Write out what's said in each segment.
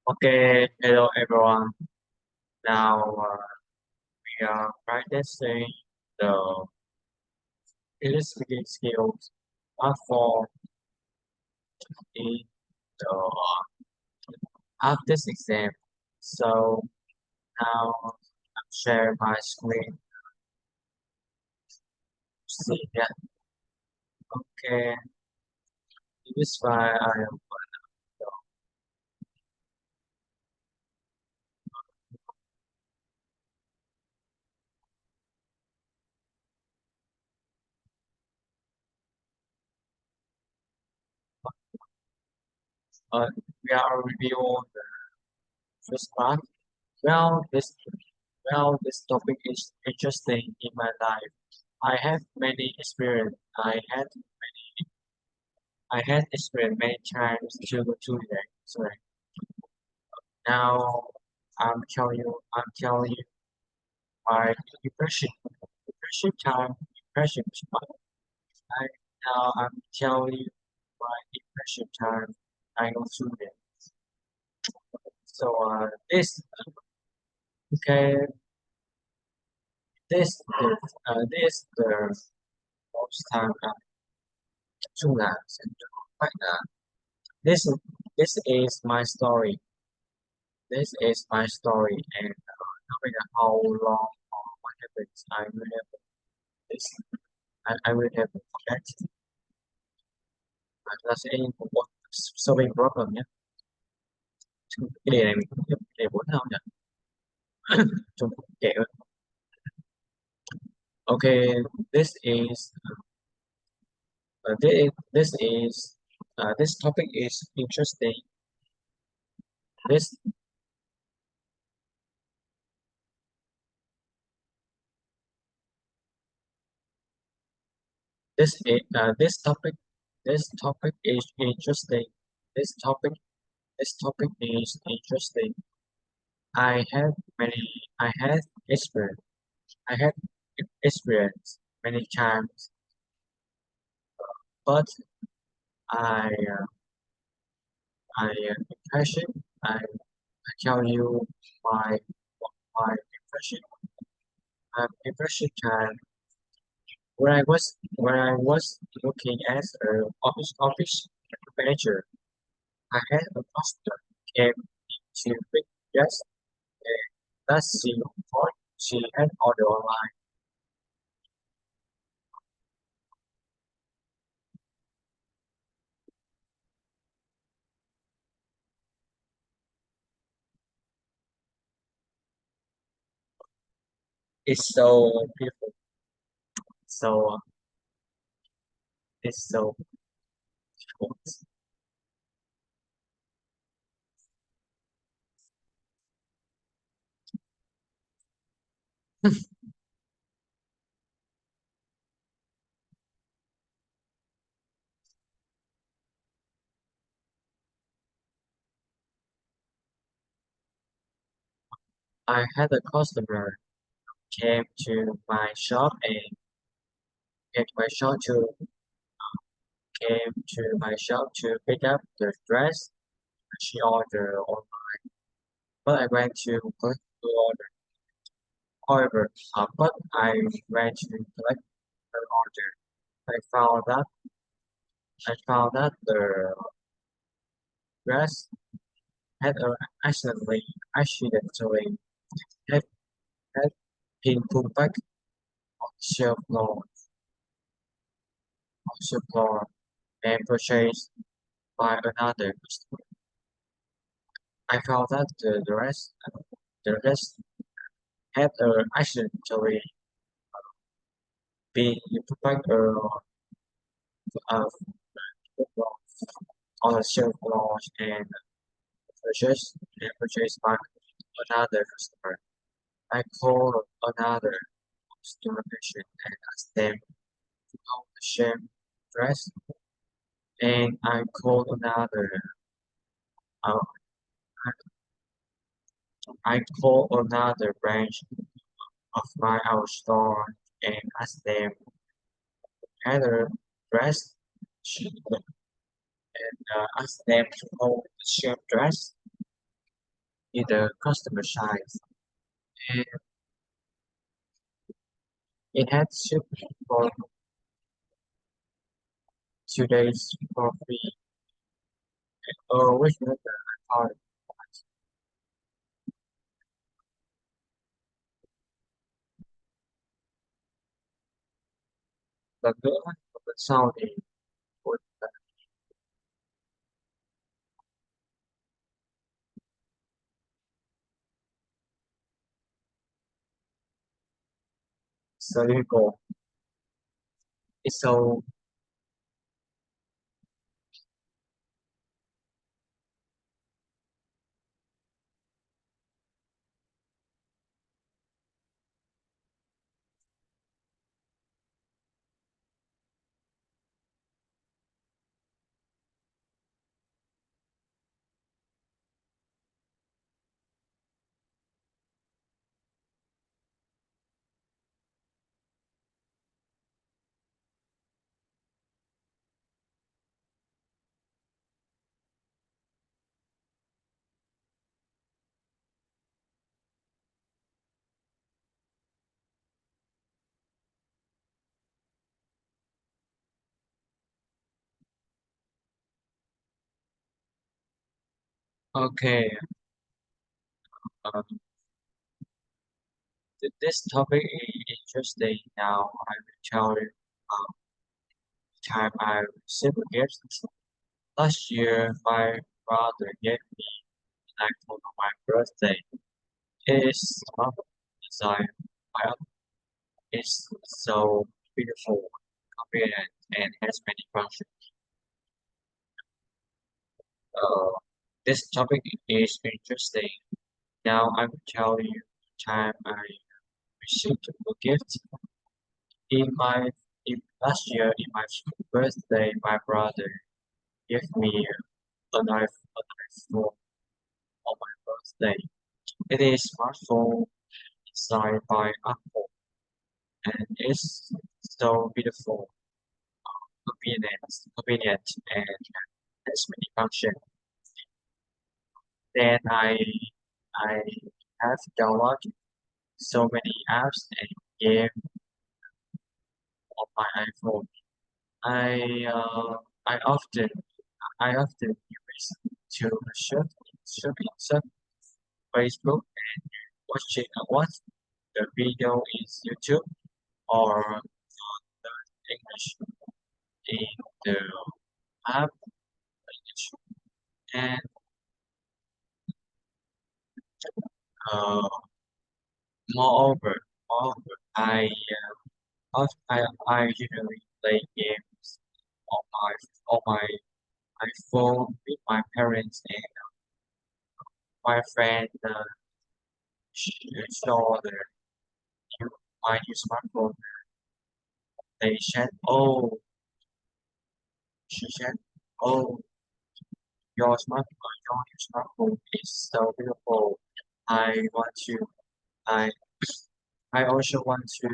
Okay, hello everyone. Now we are practicing the English speaking skills part 4 in the of this exam. So now I'm sharing my screen to see that. Okay, this is why I am uh, we are reviewing the first part. Well, this topic is interesting in my life. I have many experience. I had experienced many times to go to the sorry. Now I'm telling you my depression time depression time. I now I'm telling you my depression time I go through it. So this okay this the most time chung là sẽ phải là this this is my story. This is my story and no matter how long or what happens I will have this I will have forget. Và ta sẽ một bộ solving problem nhé. Cái đề này mình không biết đề 4 nào nhỉ? Chung kệ ơi. Okay, this is this topic is interesting. This this topic is interesting. This topic this topic is interesting. I have many I have experience I have experience many times, but I impression I tell you my my impression time when I was looking as a office manager. I had a customer came to pick just that she thought she had ordered online. It's so beautiful. So it's so beautiful. I had a customer came to my shop and came to my shop to pick up the dress she ordered online. But I went to collect the order. However, but I went to collect the order. I found that I found that the dress had accidentally had, had been put back on the shelf floor and purchased by another customer. I found that the dress had accidentally been put back uh, on the shelf floor and purchased by another customer. I called another customer patient and asked them how the same dress, and I called uh, another branch of our store and asked them either dress and asked them to hold the same dress. in the customer side. And it had shipped for 2 days for free. Which method I thought the good of the Saudi would Saligo. So okay, um, this topic is interesting. Now I will tell you the time I received a gift. Last year, my brother gave me an iPhone on my birthday. It is smart design. My is so beautiful, convenient, and has many functions. Uh, this topic is interesting. Now I will tell you the time I received a gift. In my last year, in my birthday, my brother gave me an iPhone on my birthday. It is smartphone designed by Apple and it's so beautiful, convenient, and has many functions. Then I have downloaded so many apps and games on my iPhone. I uh, I often I often use to surf Facebook and watch the video in YouTube or English in the app English. And uh, moreover, I usually play games on my iPhone with my parents and my friend. Saw the new my new smartphone. They said, "Oh," she said, "Oh, your new smartphone is so beautiful. I want to. I I also want to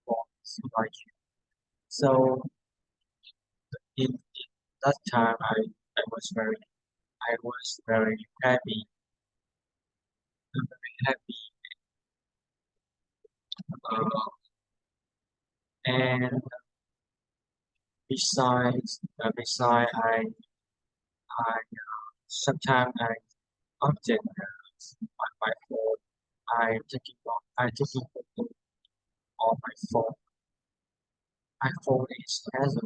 want like you." So in that time, I was very happy. Uh, and besides, sometimes I often on my phone. I taking photo on my phone. My phone is has a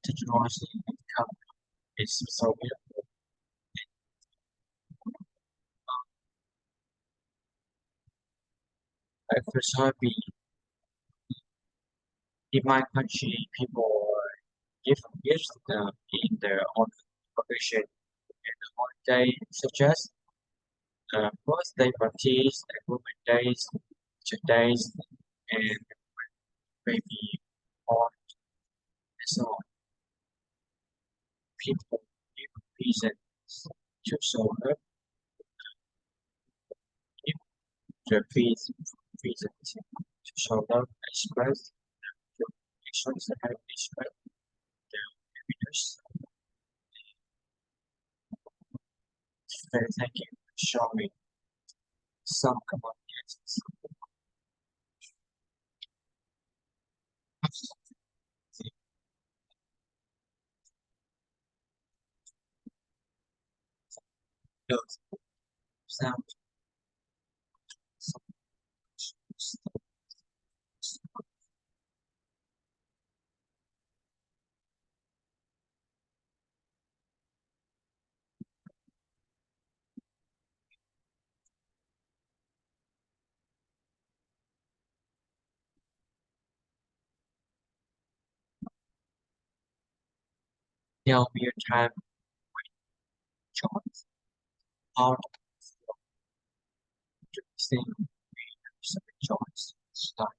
technology income. It's so beautiful. I first happy in my country. People give gifts in their own occasion and holiday, such as birthday parties, women days, days, and maybe on and so on. People give reasons to show up, give their reasons to show up, express their actions that have expressed their happiness. Very thank you. show me some communications. Those sound tell me your time choice. How to sing some choice. Start.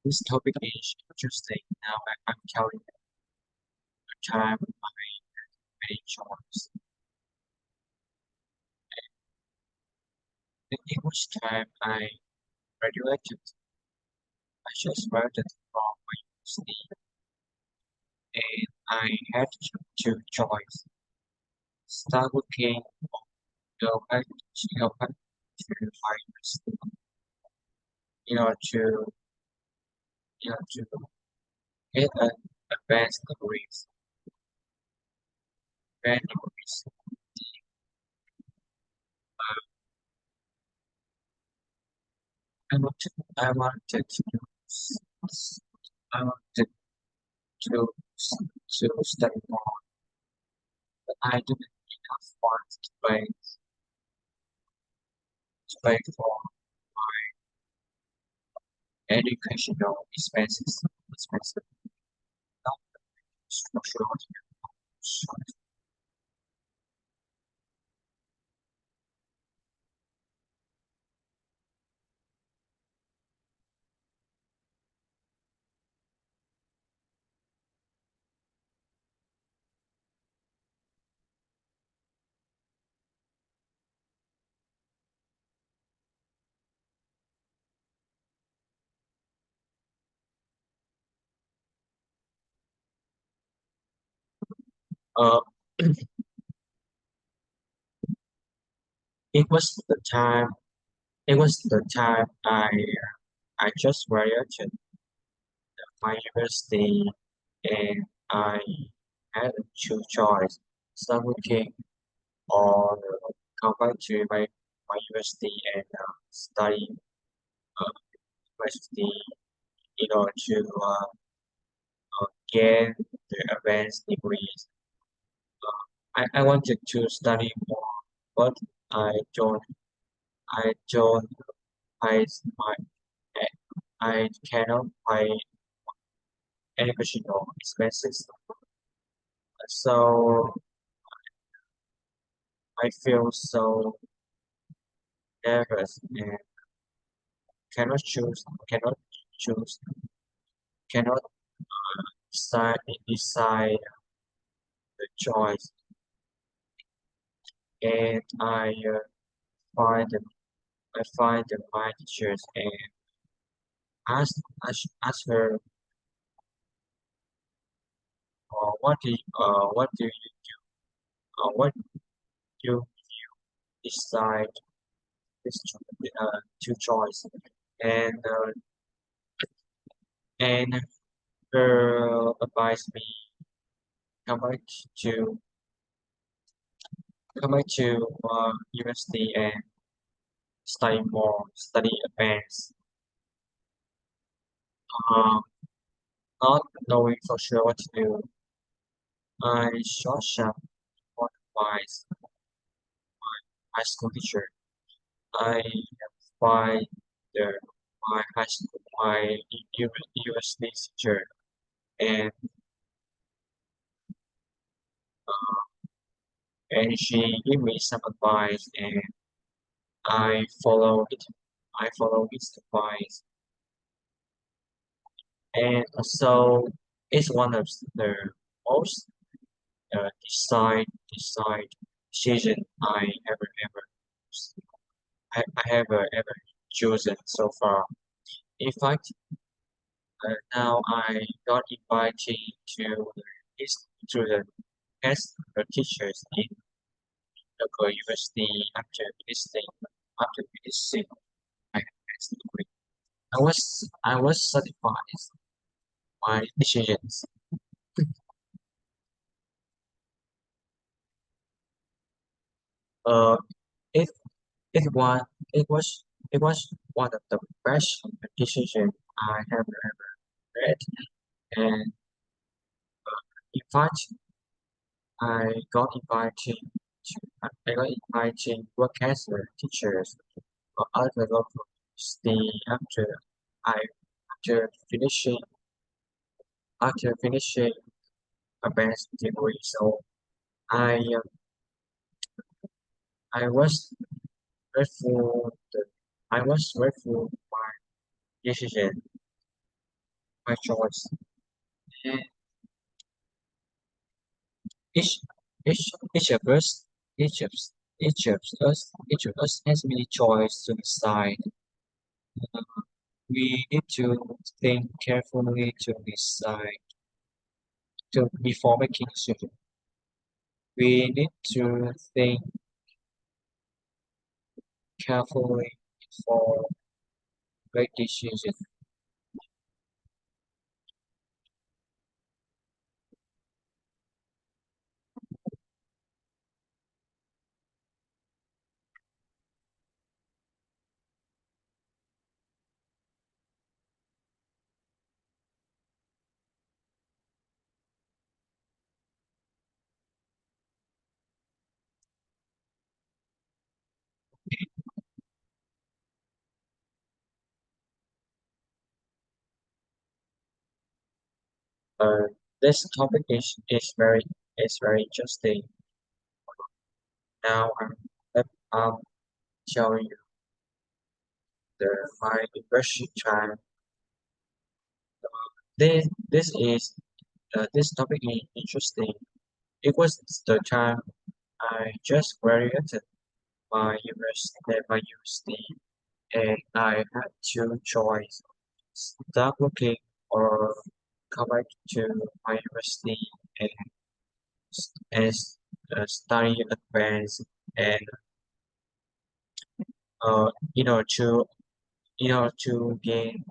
This topic is interesting. Now I'm telling you the time I made choice. The English time I graduated, I just graduated from my university and I had two choice. Start looking or go back to my university in order to get an advanced degrees. Advanced degrees. I wanted I wanted to study more, but I didn't enough funds to pay for educational expenses. Not structural. Uh, it was the time. It was the time I just graduated my university and I had two choice. Start working or come back to my university and study university in order to get the advanced degrees. I wanted to study more, but I don't I don't pay my I cannot pay educational expenses. So I feel so nervous and cannot choose cannot decide the choice and find the I find the my teachers and ask her what do you what do you decide this two choice and and her advised me come back to come back to university and study advanced. Um, not knowing for sure what to do, I short shot for advice high school teacher. I find the my university teacher and and she gave me some advice and I follow it. I follow his advice and so it's one of the most decide decision I have ever chosen so far. In fact, Now I got invited to this to the guest teachers in local university after finishing my master's degree. I was satisfied my decisions. Uh, it it was it was it was one of the best decisions I have ever made, and in fact, I got invited to work as a teacher for other local university I after finishing after finishing a bachelor's degree. So I I was grateful that I was grateful for my decision, my choice. And each each of us each of each of us has many choices to decide. We need to think carefully to decide to before making decision. We need to think carefully before make decision. Uh, this topic is very interesting. Now I'm showing you my impression time. This topic is interesting. It was the time I just graduated my university, and I had two choices: start working or come back to my university and study advanced and uh you know to to gain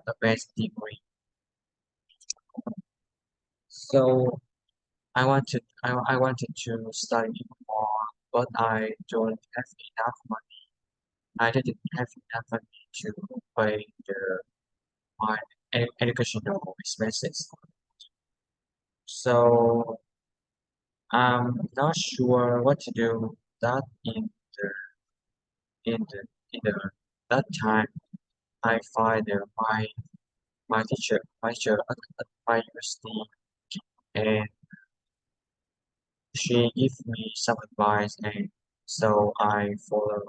advanced degree. So I wanted to study more, but I don't have enough money. I didn't have enough money to pay my educational expenses. So I'm not sure what to do. That in the in the that time I find my teacher at my university, and she gave me some advice, and so I follow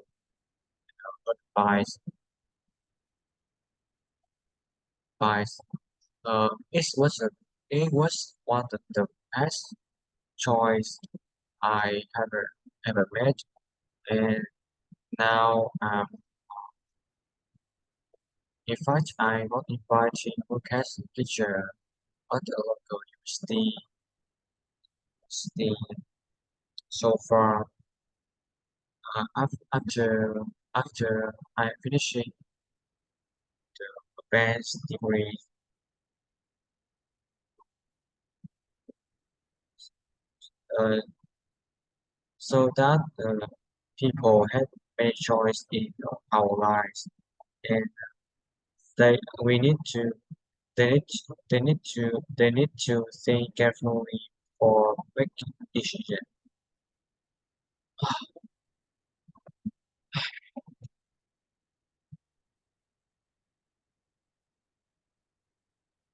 advice advice. It was one of the best choice I ever made, and now in fact I got invited to work as a teacher at the local university. So far, after I finishing the advanced degree, uh, so that people have many choice in our lives, and they we need to they need to think carefully for making decision.